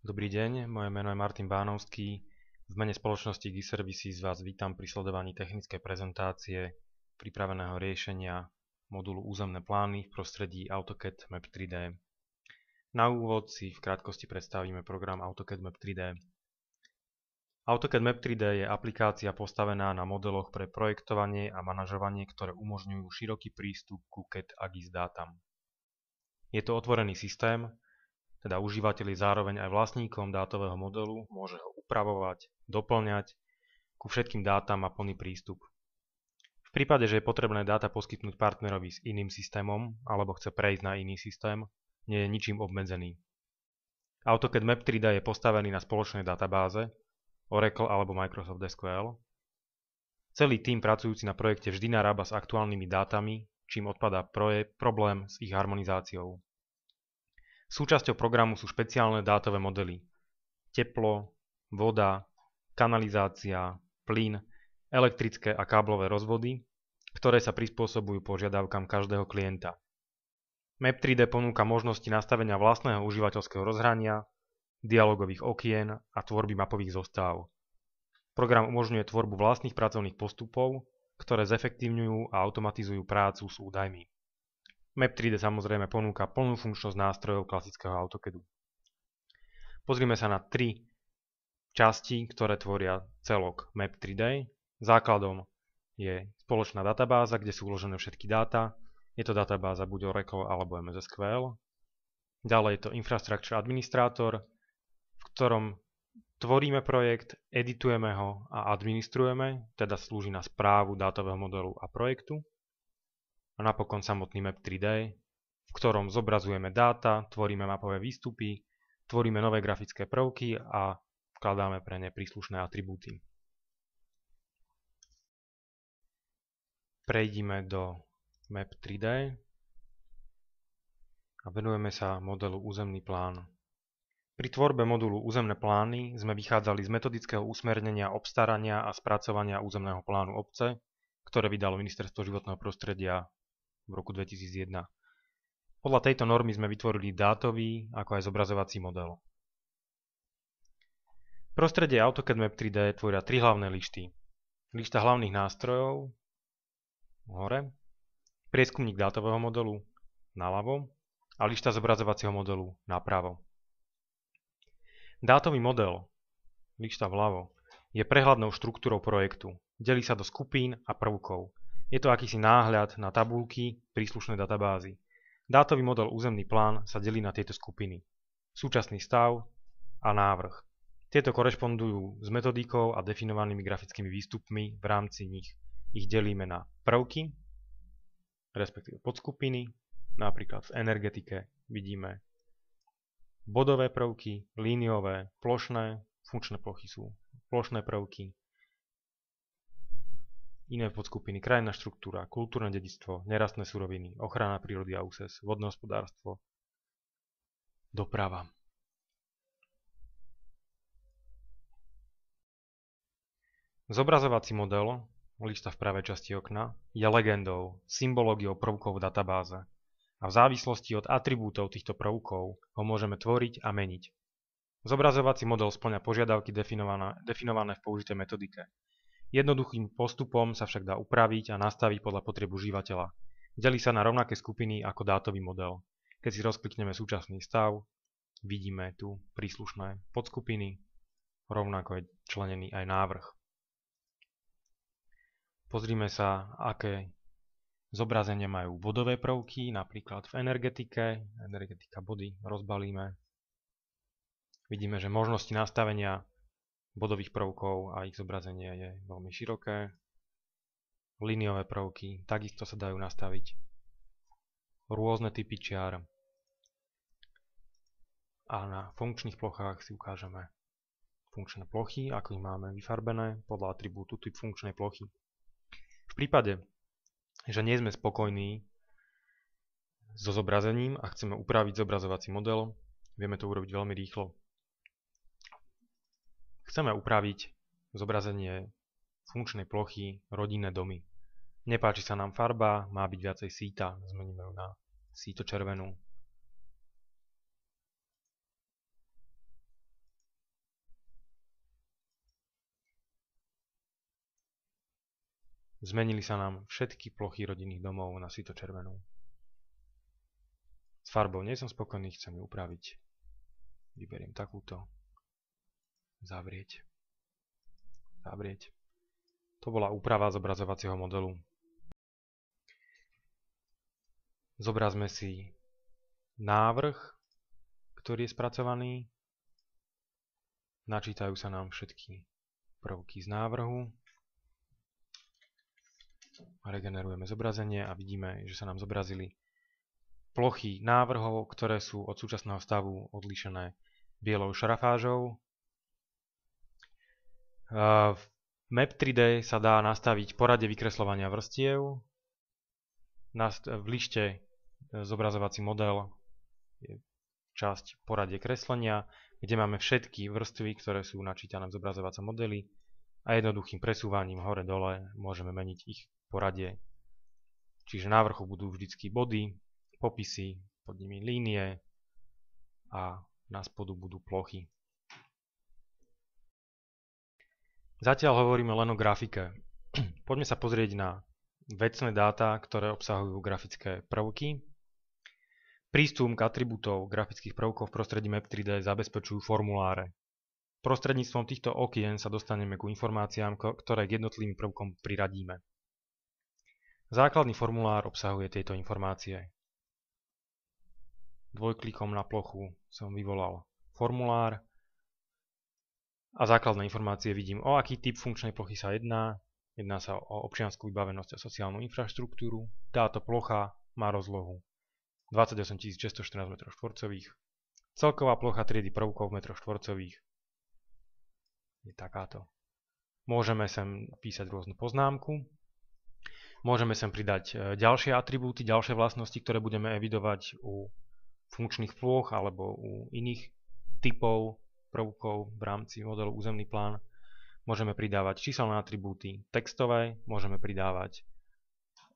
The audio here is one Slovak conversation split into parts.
Dobrý deň, moje meno je Martin Bánovský. V mene spoločnosti GIS-Services vás vítam pri sledovaní technickej prezentácie pripraveného riešenia modulu územné plány v prostredí AutoCAD Map 3D. Na úvod si v krátkosti predstavíme program AutoCAD Map 3D. AutoCAD Map 3D je aplikácia postavená na modeloch pre projektovanie a manažovanie, ktoré umožňujú široký prístup ku CAD a GIS dátam. Je to otvorený systém, teda užívateľ je zároveň aj vlastníkom dátového modelu, môže ho upravovať, doplňať, ku všetkým dátam má plný prístup. V prípade, že je potrebné dáta poskytnúť partnerovi s iným systémom alebo chce prejsť na iný systém, nie je ničím obmedzený. AutoCAD Map 3D je postavený na spoločnej databáze Oracle alebo Microsoft SQL. Celý tím pracujúci na projekte vždy narába s aktuálnymi dátami, čím odpadá problém s ich harmonizáciou. Súčasťou programu sú špeciálne dátové modely: teplo, voda, kanalizácia, plyn, elektrické a káblové rozvody, ktoré sa prispôsobujú požiadavkám každého klienta. Map 3D ponúka možnosti nastavenia vlastného užívateľského rozhrania, dialogových okien a tvorby mapových zostáv. Program umožňuje tvorbu vlastných pracovných postupov, ktoré zefektívňujú a automatizujú prácu s údajmi. Map 3D samozrejme ponúka plnú funkčnosť nástrojov klasického AutoCADu. Pozrime sa na tri časti, ktoré tvoria celok Map 3D. Základom je spoločná databáza, kde sú uložené všetky dáta. Je to databáza buď Oracle alebo MS SQL. Ďalej je to Infrastructure Administrator, v ktorom tvoríme projekt, editujeme ho a administrujeme, teda slúži na správu dátového modelu a projektu. A napokon samotný Map 3D, v ktorom zobrazujeme dáta, tvoríme mapové výstupy, tvoríme nové grafické prvky a vkladáme pre ne príslušné atribúty. Prejdime do Map 3D a venujeme sa modelu územný plán. Pri tvorbe modulu územné plány sme vychádzali z metodického usmernenia obstarania a spracovania územného plánu obce, ktoré vydalo Ministerstvo životného prostredia v roku 2001. Podľa tejto normy sme vytvorili dátový ako aj zobrazovací model. Prostredie AutoCAD Map 3D tvoria tri hlavné lišty. Lišta hlavných nástrojov hore, prieskumník dátového modelu naľavo a lišta zobrazovacieho modelu napravo. Dátový model, lišta vľavo, je prehľadnou štruktúrou projektu. Delí sa do skupín a prvkov. Je to akýsi náhľad na tabuľky príslušnej databázy. Dátový model územný plán sa delí na tieto skupiny: súčasný stav a návrh. Tieto korešpondujú s metodikou a definovanými grafickými výstupmi, v rámci nich ich delíme na prvky, respektíve podskupiny. Napríklad v energetike vidíme bodové prvky, líniové, plošné, funkčné plochy sú plošné prvky. Iné podskupiny: krajinná štruktúra, kultúrne dedičstvo, nerastné suroviny, ochrana prírody a úses, vodné hospodárstvo, doprava. Zobrazovací model, lišta v pravej časti okna, je legendou, symbológiou prvkov v databáze a v závislosti od atribútov týchto prvkov ho môžeme tvoriť a meniť. Zobrazovací model spĺňa požiadavky definované v použitej metodike. Jednoduchým postupom sa však dá upraviť a nastaviť podľa potrieb užívateľa. Delí sa na rovnaké skupiny ako dátový model. Keď si rozklikneme súčasný stav, vidíme tu príslušné podskupiny, rovnako je členený aj návrh. Pozrime sa, aké zobrazenia majú bodové prvky, napríklad v energetike. Energetika body rozbalíme. Vidíme, že možnosti nastavenia bodových prvkov a ich zobrazenie je veľmi široké. Líniové prvky takisto sa dajú nastaviť. Rôzne typy čiar. A na funkčných plochách si ukážeme funkčné plochy, ako ich máme vyfarbené podľa atribútu typ funkčnej plochy. V prípade, že nie sme spokojní so zobrazením a chceme upraviť zobrazovací model, vieme to urobiť veľmi rýchlo. Chceme upraviť zobrazenie funkčnej plochy rodinné domy. Nepáči sa nám farba, má byť viacej síta, zmeníme ju na síto červenú. Zmenili sa nám všetky plochy rodinných domov na svito-červenú. S farbou nie som spokojný, chcem ju upraviť. Vyberiem takúto. Zavrieť. Zavrieť. To bola úprava zobrazovacieho modelu. Zobrazme si návrh, ktorý je spracovaný. Načítajú sa nám všetky prvky z návrhu. Regenerujeme zobrazenie a vidíme, že sa nám zobrazili plochy návrhov, ktoré sú od súčasného stavu odlíšené bielou šrafážou. V Map 3D sa dá nastaviť poradie vykresľovania vrstiev. V lište zobrazovací model je časť poradie kreslenia, kde máme všetky vrstvy, ktoré sú načítané v zobrazovacom modeli a jednoduchým presúvaním hore-dole môžeme meniť ich poradie. Čiže na vrchu budú vždycky body, popisy, pod nimi línie a na spodu budú plochy. Zatiaľ hovoríme len o grafike. Poďme sa pozrieť na vecné dáta, ktoré obsahujú grafické prvky. Prístup k atribútov grafických prvkov v prostredí Map 3D zabezpečujú formuláre. Prostredníctvom týchto okien sa dostaneme ku informáciám, ktoré k jednotlivým prvkom priradíme. Základný formulár obsahuje tieto informácie. Dvojklikom na plochu som vyvolal formulár a základné informácie vidím, o aký typ funkčnej plochy sa jedná. Jedná sa o občiansku vybavenosť a sociálnu infraštruktúru. Táto plocha má rozlohu 28 614 m2. Celková plocha triedy prvkov v metroch štvorcových je takáto. Môžeme sem písať rôznu poznámku. Môžeme sem pridať ďalšie atribúty, ďalšie vlastnosti, ktoré budeme evidovať u funkčných plôch alebo u iných typov prvkov v rámci modelu územný plán. Môžeme pridávať číselné atribúty textové, môžeme pridávať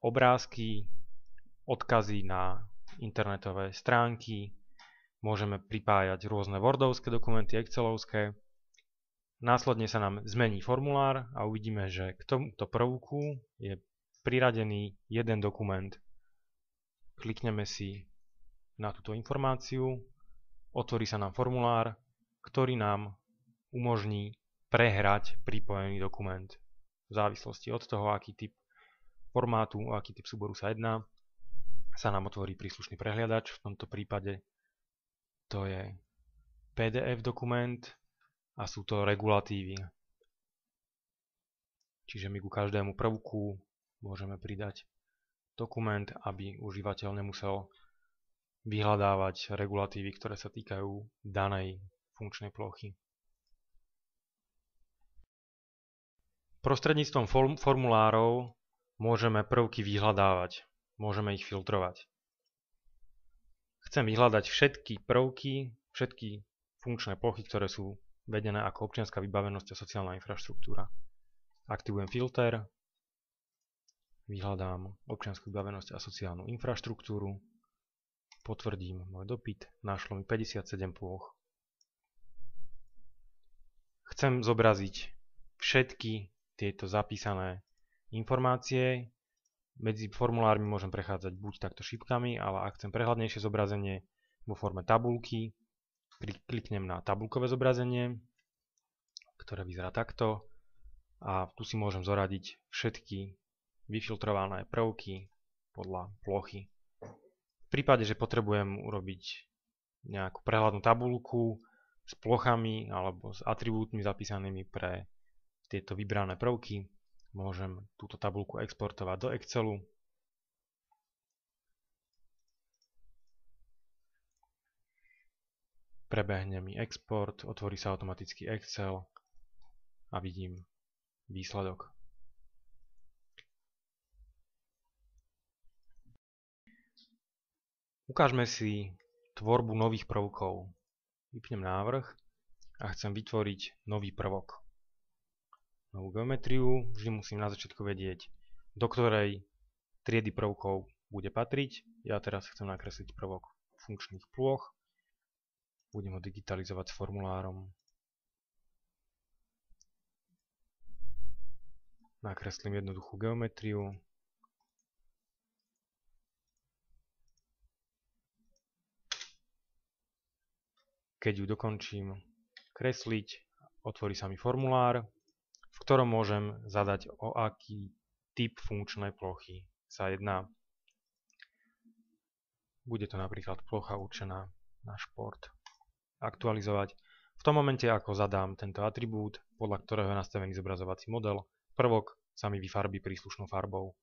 obrázky, odkazy na internetové stránky, môžeme pripájať rôzne wordovské dokumenty, excelovské. Následne sa nám zmení formulár a uvidíme, že k tomuto prvku je priradený jeden dokument. Klikneme si na túto informáciu, otvorí sa nám formulár, ktorý nám umožní prehrať pripojený dokument. V závislosti od toho, aký typ formátu, o aký typ súboru sa jedná, sa nám otvorí príslušný prehliadač. V tomto prípade to je PDF dokument a sú to regulatívy. Čiže my ku každému prvku môžeme pridať dokument, aby užívateľ nemusel vyhľadávať regulatívy, ktoré sa týkajú danej funkčnej plochy. Prostredníctvom formulárov môžeme prvky vyhľadávať, môžeme ich filtrovať. Chcem vyhľadať všetky prvky, všetky funkčné plochy, ktoré sú vedené ako občianska vybavenosť a sociálna infraštruktúra. Aktivujem filter, vyhľadám občiansku vybavenosť a sociálnu infraštruktúru, potvrdím môj dopyt, našlo mi 57 plôch. Chcem zobraziť všetky tieto zapísané informácie. Medzi formulármi môžem prechádzať buď takto šípkami, ale ak chcem prehľadnejšie zobrazenie vo forme tabuľky, kliknem na tabuľkové zobrazenie, ktoré vyzerá takto a tu si môžem zoradiť všetky vyfiltrované prvky podľa plochy. V prípade, že potrebujem urobiť nejakú prehľadnú tabuľku s plochami alebo s atribútmi zapísanými pre tieto vybrané prvky, môžem túto tabuľku exportovať do Excelu. Prebehne mi export, otvorí sa automaticky Excel a vidím výsledok. Ukážme si tvorbu nových prvkov. Vypnem návrh a chcem vytvoriť nový prvok. Novú geometriu, vždy musím na začiatku vedieť, do ktorej triedy prvkov bude patriť. Ja teraz chcem nakresliť prvok funkčných plôch. Budem ho digitalizovať s formulárom. Nakreslím jednoduchú geometriu. Keď ju dokončím kresliť, otvorí sa mi formulár, v ktorom môžem zadať, o aký typ funkčnej plochy sa jedná. Bude to napríklad plocha určená na šport. Aktualizovať. V tom momente, ako zadám tento atribút, podľa ktorého je nastavený zobrazovací model, prvok sa mi vyfarbí príslušnou farbou.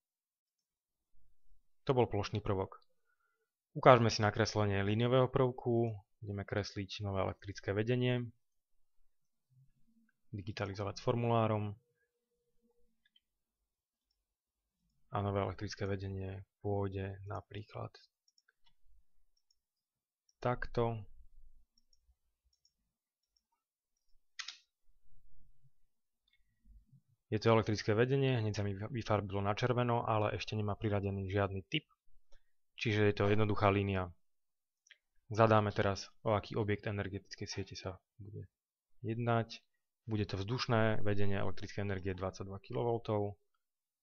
To bol plošný prvok. Ukážme si nakreslenie líniového prvku. Budeme kresliť nové elektrické vedenie. Digitalizovať s formulárom. A nové elektrické vedenie pôjde napríklad takto. Je to elektrické vedenie, hneď sa mi vyfarbilo na červeno, ale ešte nemá priradený žiadny typ, čiže je to jednoduchá línia. Zadáme teraz, o aký objekt energetickej siete sa bude jednať. Bude to vzdušné vedenie elektrickej energie 22 kV.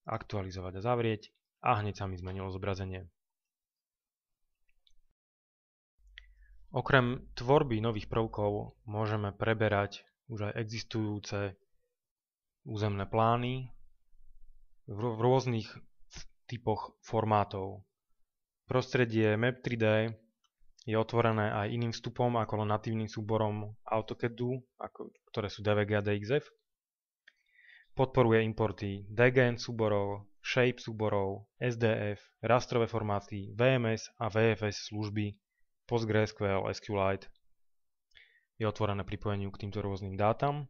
Aktualizovať a zavrieť a hneď sa mi zmenilo zobrazenie. Okrem tvorby nových prvkov môžeme preberať už aj existujúce územné plány v rôznych typoch formátov. Prostredie Map3D je otvorené aj iným vstupom ako len natívnym súborom AutoCAD-u, ktoré sú DVG a DXF. Podporuje importy DGN súborov, Shape súborov, SDF, rastrové formáty, VMS a VFS služby, PostgreSQL, SQLite. Je otvorené pripojeniu k týmto rôznym dátam.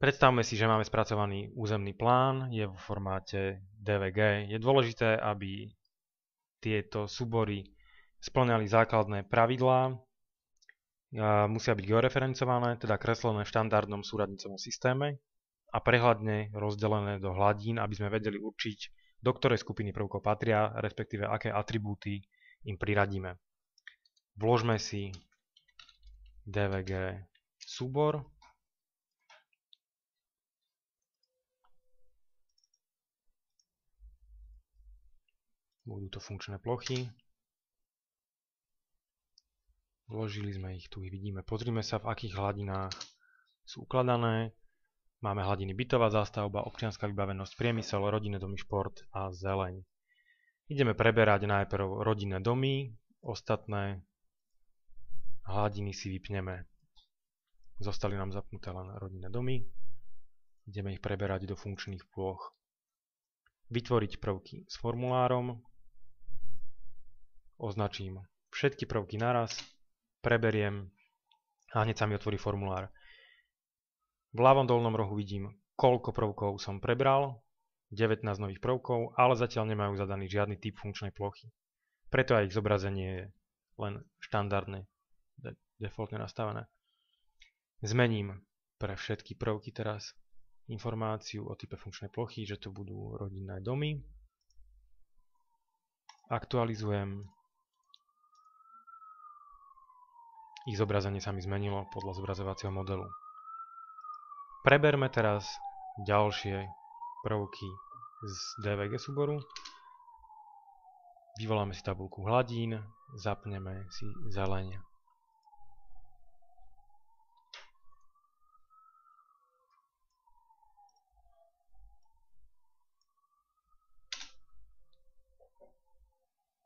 Predstavme si, že máme spracovaný územný plán, je vo formáte DVG. Je dôležité, aby tieto súbory spĺňali základné pravidlá, musia byť georeferencované, teda kreslené v štandardnom súradnicovom systéme a prehľadne rozdelené do hladín, aby sme vedeli určiť, do ktorej skupiny prvkov patria, respektíve aké atribúty im priradíme. Vložme si DVG súbor. Budú to funkčné plochy. Vložili sme ich, tu ich vidíme. Pozrime sa, v akých hladinách sú ukladané. Máme hladiny bytová zástavba, občianska vybavenosť, priemysel, rodinné domy, šport a zeleň. Ideme preberať najprv rodinné domy, ostatné hladiny si vypneme. Zostali nám zapnuté len rodinné domy. Ideme ich preberať do funkčných plôch. Vytvoriť prvky s formulárom. Označím všetky prvky naraz, preberiem a hneď sa mi otvorí formulár. V ľavom dolnom rohu vidím, koľko prvkov som prebral, 19 nových prvkov, ale zatiaľ nemajú zadaný žiadny typ funkčnej plochy. Preto aj ich zobrazenie je len štandardne, defaultne nastavené. Zmením pre všetky prvky teraz informáciu o type funkčnej plochy, že to budú rodinné domy. Aktualizujem. Ich zobrazenie sa mi zmenilo podľa zobrazovacieho modelu. Preberme teraz ďalšie prvky z DVG súboru. Vyvoláme si tabuľku hladín, zapneme si zeleň.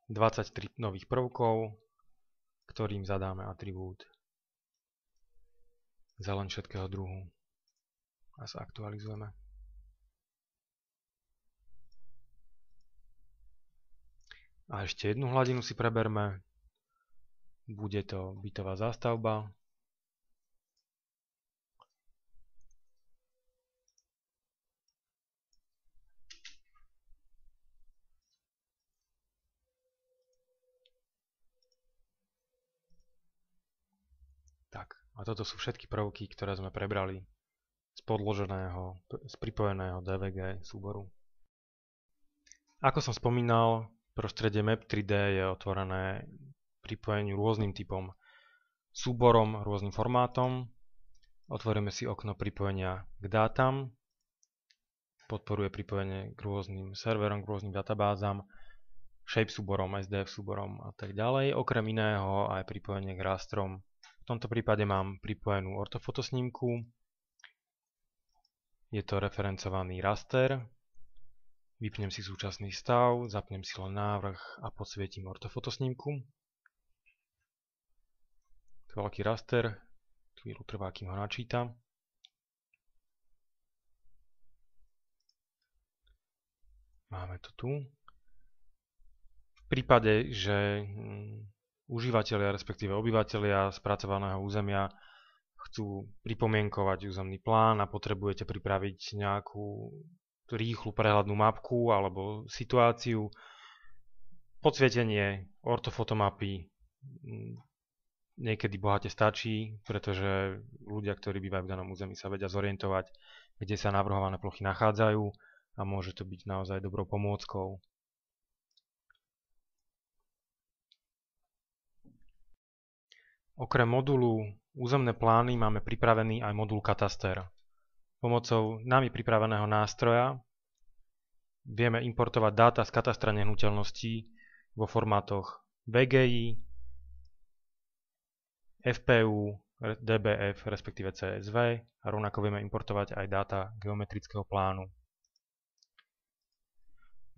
...23 nových prvkov, ktorým zadáme atribút zeleň všetkého druhu a sa aktualizujeme. A ešte jednu hladinu si preberme. Bude to bytová zástavba. Tak, a toto sú všetky prvky, ktoré sme prebrali z podloženého, z pripojeného DVG súboru. Ako som spomínal, prostredie Map3D je otvorené pripojeniu rôznym typom súborom, rôznym formátom. Otvoríme si okno pripojenia k dátam. podporuje pripojenie k rôznym serverom, k rôznym databázam, shape súborom, SDF súborom a tak ďalej. Okrem iného aj pripojenie k rastrom. V tomto prípade mám pripojenú ortofotosnímku. Je to referencovaný raster. Vypnem si súčasný stav, zapnem si len návrh a podsvietím ortofotosnímku. To je veľký raster, chvíľu trvá, kým ho načíta. Máme to tu. V prípade, že užívateľia, respektíve obyvateľia spracovaného územia chcú pripomienkovať územný plán a potrebujete pripraviť nejakú rýchlu prehľadnú mapku alebo situáciu, podsvietenie ortofotomapy niekedy bohate stačí, pretože ľudia, ktorí bývajú v danom území, sa vedia zorientovať, kde sa navrhované plochy nachádzajú a môže to byť naozaj dobrou pomôckou. Okrem modulu územné plány máme pripravený aj modul kataster. Pomocou nami pripraveného nástroja vieme importovať dáta z katastra nehnuteľností vo formátoch VGI, FPU, DBF, respektíve CSV a rovnako vieme importovať aj dáta geometrického plánu.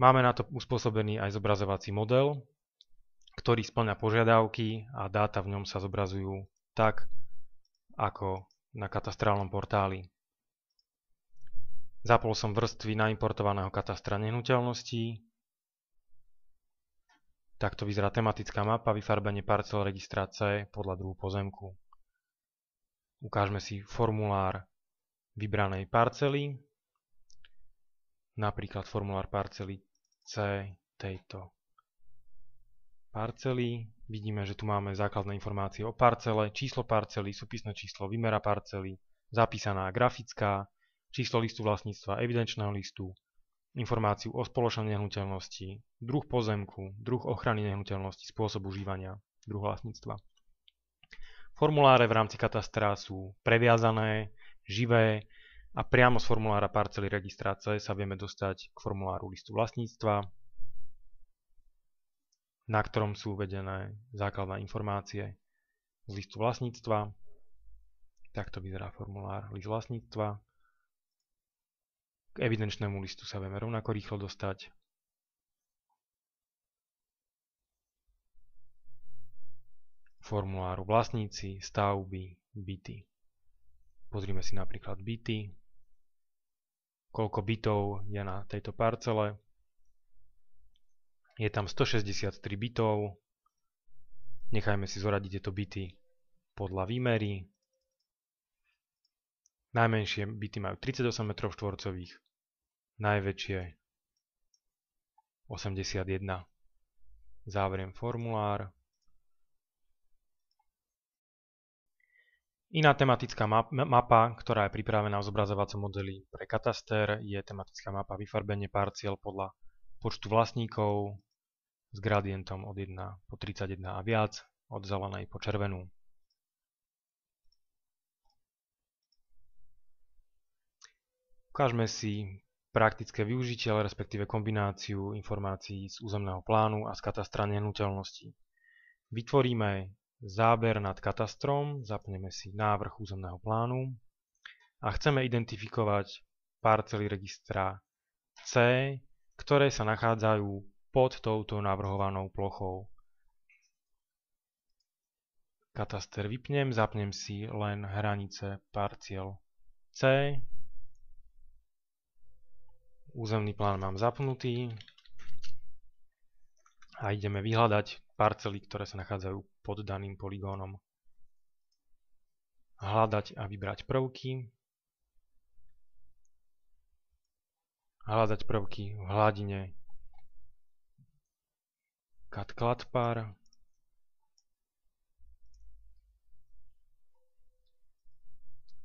Máme na to uspôsobený aj zobrazovací model, ktorý spĺňa požiadavky a dáta v ňom sa zobrazujú tak, ako na katastrálnom portáli. Zapol som vrstvy naimportovaného katastra nehnuteľností. Takto vyzerá tematická mapa, vyfarbenie parcel registra C podľa druhu pozemku. Ukážme si formulár vybranej parcely, napríklad formulár parcely C tejto parcely. Vidíme, že tu máme základné informácie o parcele, číslo parcely, súpisné číslo výmera parcely, zapísaná grafická, číslo listu vlastníctva, evidenčného listu, informáciu o spoločnej nehnuteľnosti, druh pozemku, druh ochrany nehnuteľnosti, spôsob užívania, druh vlastníctva. Formuláre v rámci katastra sú previazané, živé a priamo z formulára parcely registra C sa vieme dostať k formuláru listu vlastníctva, na ktorom sú uvedené základné informácie z listu vlastníctva. Takto vyzerá formulár list vlastníctva. K evidenčnému listu sa vieme rovnako rýchlo dostať. Formuláru vlastníci, stavby, byty. Pozrime si napríklad byty. Koľko bytov je na tejto parcele. Je tam 163 bytov. Nechajme si zoradiť tieto byty podľa výmery. Najmenšie byty majú 38 m2, najväčšie 81. Záveriem formulár. Iná tematická mapa, ktorá je pripravená v zobrazovacom modeli pre kataster, je tematická mapa vyfarbenie parciel podľa počtu vlastníkov s gradientom od 1 po 31 a viac, od zelenej po červenú. Ukážme si praktické využitie, respektíve kombináciu informácií z územného plánu a z katastra nehnuteľností. Vytvoríme záber nad katastrom, zapneme si návrh územného plánu a chceme identifikovať parcely registra C, ktoré sa nachádzajú pod touto navrhovanou plochou. Kataster vypnem, zapnem si len hranice parciel C. Územný plán mám zapnutý a ideme vyhľadať parcely, ktoré sa nachádzajú pod daným poligónom. Hľadať a vybrať prvky. Hľadať prvky v hladine cut kladpar.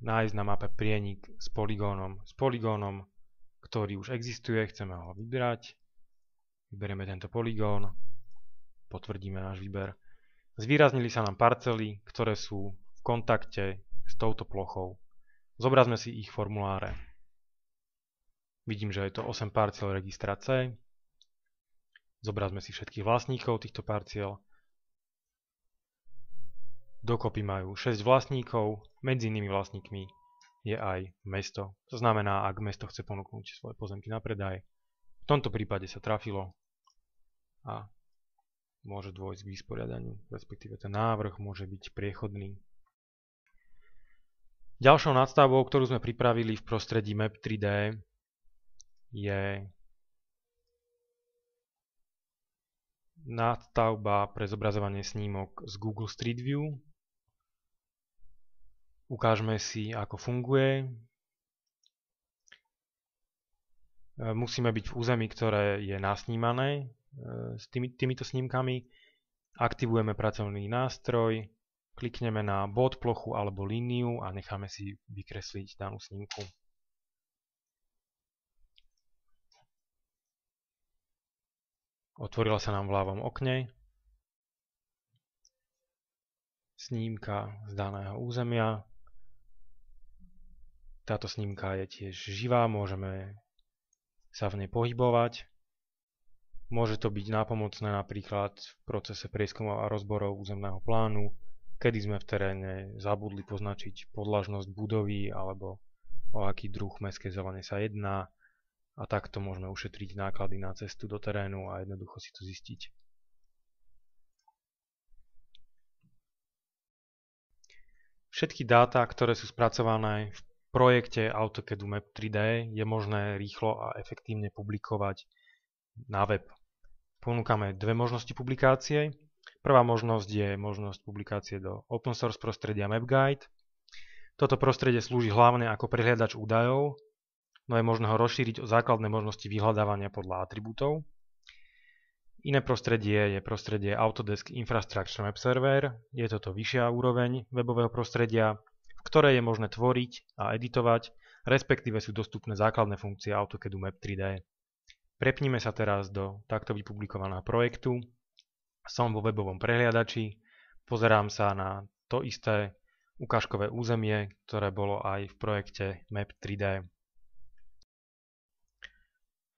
Nájsť na mape prienik s poligónom, ktorý už existuje, chceme ho vybrať. Vyberieme tento poligón, potvrdíme náš výber. Zvýraznili sa nám parcely, ktoré sú v kontakte s touto plochou. Zobrazme si ich formuláre. Vidím, že je to 8 parciel registra C. Zobrazme si všetkých vlastníkov týchto parciel. Dokopy majú 6 vlastníkov, medzi inými vlastníkmi je aj mesto. To znamená, ak mesto chce ponúknuť svoje pozemky na predaj, v tomto prípade sa trafilo a môže dôjsť k vysporiadaniu, respektíve ten návrh môže byť priechodný. Ďalšou nadstavbou, ktorú sme pripravili v prostredí Map 3D, je nadstavba pre zobrazovanie snímok z Google Street View. Ukážme si, ako funguje. Musíme byť v území, ktoré je nasnímané s týmito snímkami. Aktivujeme pracovný nástroj, klikneme na bod, plochu alebo líniu a necháme si vykresliť danú snímku. Otvorila sa nám v ľavom okne snímka z daného územia. Táto snímka je tiež živá, môžeme sa v nej pohybovať. Môže to byť nápomocné napríklad v procese prieskumov a rozborov územného plánu, kedy sme v teréne zabudli poznačiť podlažnosť budovy alebo o aký druh mestskej zelene sa jedná a takto môžeme ušetriť náklady na cestu do terénu a jednoducho si to zistiť. Všetky dáta, ktoré sú spracované v projekte AutoCAD Map 3D, je možné rýchlo a efektívne publikovať na web. Ponúkame dve možnosti publikácie. Prvá možnosť je možnosť publikácie do open source prostredia MapGuide. Toto prostredie slúži hlavne ako prehliadač údajov, no je možné ho rozšíriť o základné možnosti vyhľadávania podľa atribútov. Iné prostredie je prostredie Autodesk Infrastructure Map Server. Je toto vyššia úroveň webového prostredia, v ktorej je možné tvoriť a editovať, respektíve sú dostupné základné funkcie AutoCAD Map 3D. Prepnime sa teraz do takto vypublikovaného projektu. Som vo webovom prehliadači, pozerám sa na to isté ukážkové územie, ktoré bolo aj v projekte Map 3D.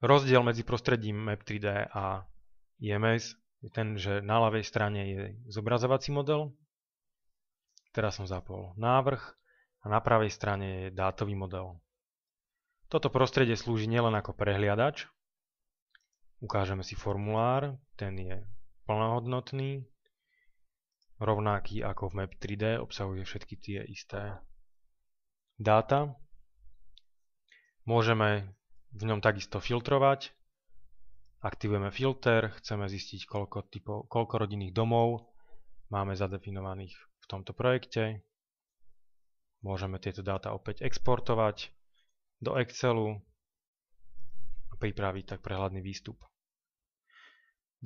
Rozdiel medzi prostredím Map 3D a IMS je ten, že na ľavej strane je zobrazovací model. Teraz som zapol návrh a na pravej strane je dátový model. Toto prostredie slúži nielen ako prehliadač. Ukážeme si formulár, ten je plnohodnotný, rovnaký ako v Map 3D, obsahuje všetky tie isté dáta. Môžeme v ňom takisto filtrovať. Aktivujeme filter, chceme zistiť, koľko rodinných domov máme zadefinovaných v tomto projekte. Môžeme tieto dáta opäť exportovať do Excelu a pripraviť tak prehľadný výstup.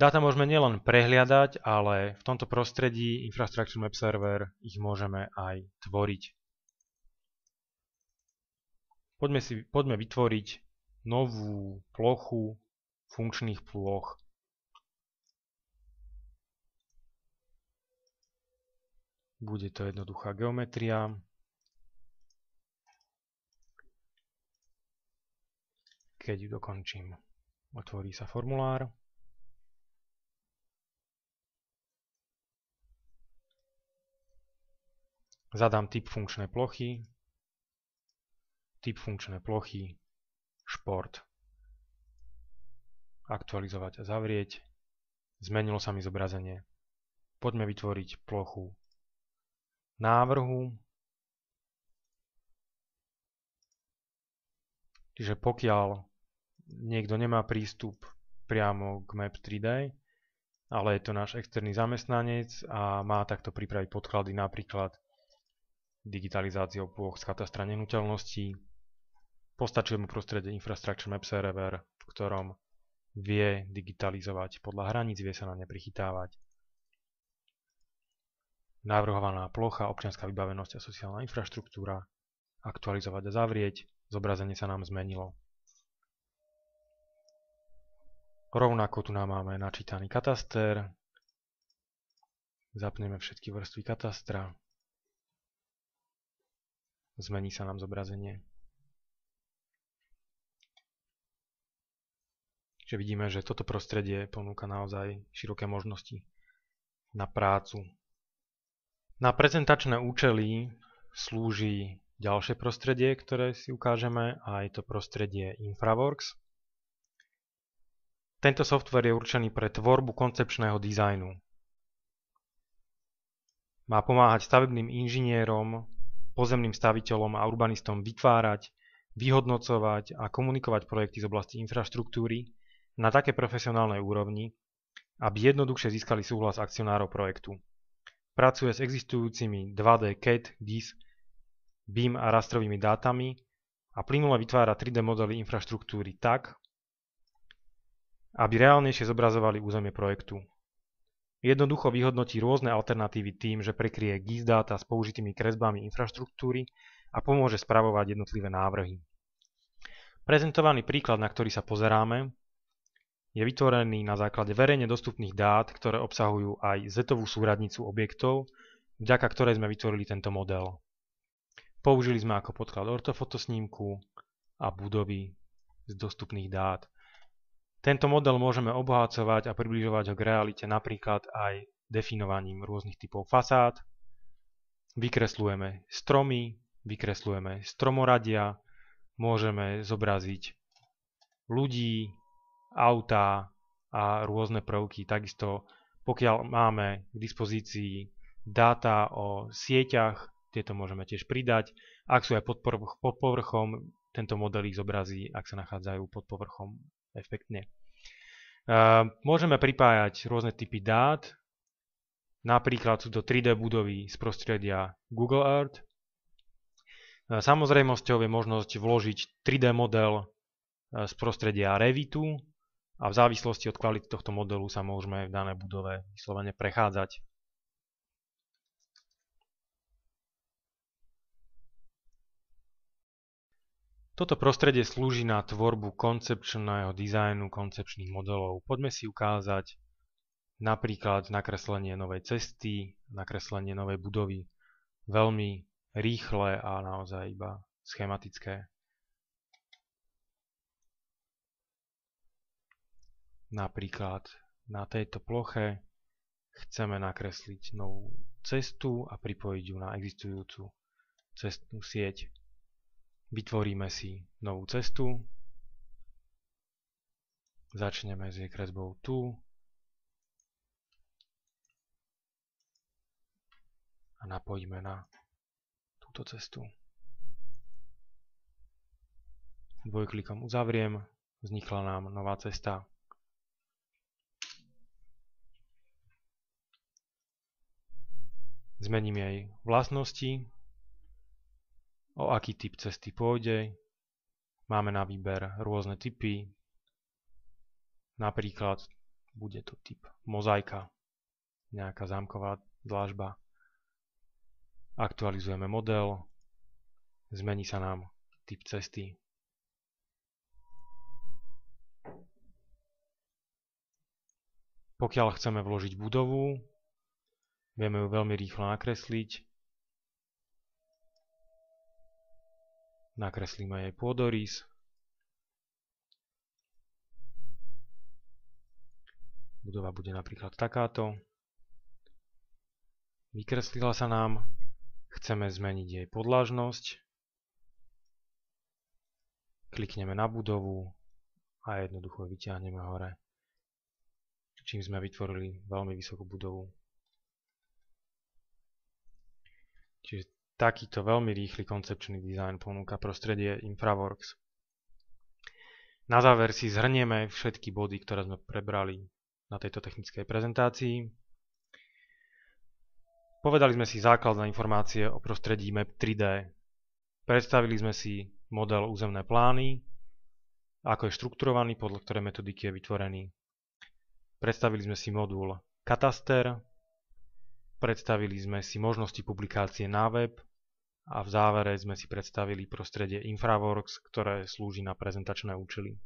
Dáta môžeme nielen prehliadať, ale v tomto prostredí Infrastructure Map Server ich môžeme aj tvoriť. Poďme vytvoriť novú plochu funkčných plôch. Bude to jednoduchá geometria. Keď ju dokončím, otvorí sa formulár. Zadám typ funkčnej plochy. Typ funkčnej plochy šport. Aktualizovať a zavrieť. Zmenilo sa mi zobrazenie. Poďme vytvoriť plochu návrhu. Čiže pokiaľ niekto nemá prístup priamo k Map 3D, ale je to náš externý zamestnanec a má takto pripraviť podklady napríklad digitalizáciou plôch z katastra nehnuteľností, postačuje mu prostredie Infrastructure Map Server, v ktorom vie digitalizovať podľa hraníc, vie sa na ne prichytávať. Navrhovaná plocha, občianska vybavenosť a sociálna infraštruktúra, aktualizovať a zavrieť, zobrazenie sa nám zmenilo. Rovnako tu nám máme načítaný kataster, zapneme všetky vrstvy katastra, zmení sa nám zobrazenie. Čiže vidíme, že toto prostredie ponúka naozaj široké možnosti na prácu. Na prezentačné účely slúži ďalšie prostredie, ktoré si ukážeme, a je to prostredie InfraWorks. Tento software je určený pre tvorbu koncepčného dizajnu. Má pomáhať stavebným inžinierom, pozemným staviteľom a urbanistom vytvárať, vyhodnocovať a komunikovať projekty z oblasti infraštruktúry na také profesionálnej úrovni, aby jednoduchšie získali súhlas akcionárov projektu. Pracuje s existujúcimi 2D CAD, GIS, BIM a rastrovými dátami a plynule vytvára 3D modely infraštruktúry tak, aby reálnejšie zobrazovali územie projektu. Jednoducho vyhodnotí rôzne alternatívy tým, že prekrie GIS dáta s použitými kresbami infraštruktúry a pomôže spravovať jednotlivé návrhy. Prezentovaný príklad, na ktorý sa pozeráme, je vytvorený na základe verejne dostupných dát, ktoré obsahujú aj Z-ovú súradnicu objektov, vďaka ktorej sme vytvorili tento model. Použili sme ako podklad ortofotosnímku a budovy z dostupných dát. Tento model môžeme obohacovať a približovať ho k realite napríklad aj definovaním rôznych typov fasád. Vykreslujeme stromy, vykreslujeme stromoradia, môžeme zobraziť ľudí, autá a rôzne prvky. Takisto pokiaľ máme k dispozícii dáta o sieťach, tieto môžeme tiež pridať. Ak sú aj pod povrchom, tento model ich zobrazí, ak sa nachádzajú pod povrchom efektne. Môžeme pripájať rôzne typy dát, napríklad sú to 3D budovy z prostredia Google Earth. Samozrejmosťou je možnosť vložiť 3D model z prostredia Revitu a v závislosti od kvality tohto modelu sa môžeme v danej budove vyslovene prechádzať. Toto prostredie slúži na tvorbu koncepčného dizajnu, koncepčných modelov. Poďme si ukázať napríklad nakreslenie novej cesty, nakreslenie novej budovy. Veľmi rýchle a naozaj iba schematické. Napríklad na tejto ploche chceme nakresliť novú cestu a pripojiť ju na existujúcu cestnú sieť. Vytvoríme si novú cestu, začneme s jej kresbou tu a napojíme na túto cestu. Dvojklikom uzavriem, vznikla nám nová cesta. Zmením jej vlastnosti, o aký typ cesty pôjde. Máme na výber rôzne typy. Napríklad bude to typ mozaika, nejaká zámková dlážba. Aktualizujeme model, zmení sa nám typ cesty. Pokiaľ chceme vložiť budovu, vieme ju veľmi rýchlo nakresliť. Nakreslíme jej pôdorys. Budova bude napríklad takáto. Vykreslila sa nám. Chceme zmeniť jej podlažnosť. Klikneme na budovu a jednoducho vyťahneme hore. Čím sme vytvorili veľmi vysokú budovu. Čiže takýto veľmi rýchly koncepčný dizajn ponúka prostredie InfraWorks. Na záver si zhrnieme všetky body, ktoré sme prebrali na tejto technickej prezentácii. Povedali sme si základné informácie o prostredí Map 3D. Predstavili sme si model územné plány, ako je štrukturovaný, podľa ktorej metodiky je vytvorený. Predstavili sme si modul Kataster, predstavili sme si možnosti publikácie na web a v závere sme si predstavili prostredie InfraWorks, ktoré slúži na prezentačné účely.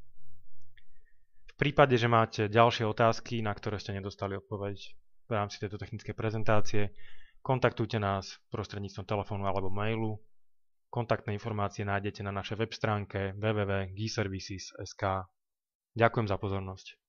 V prípade, že máte ďalšie otázky, na ktoré ste nedostali odpoveď v rámci tejto technickej prezentácie, kontaktujte nás prostredníctvom telefónu alebo mailu. Kontaktné informácie nájdete na našej web stránke www.giservices.sk. Ďakujem za pozornosť.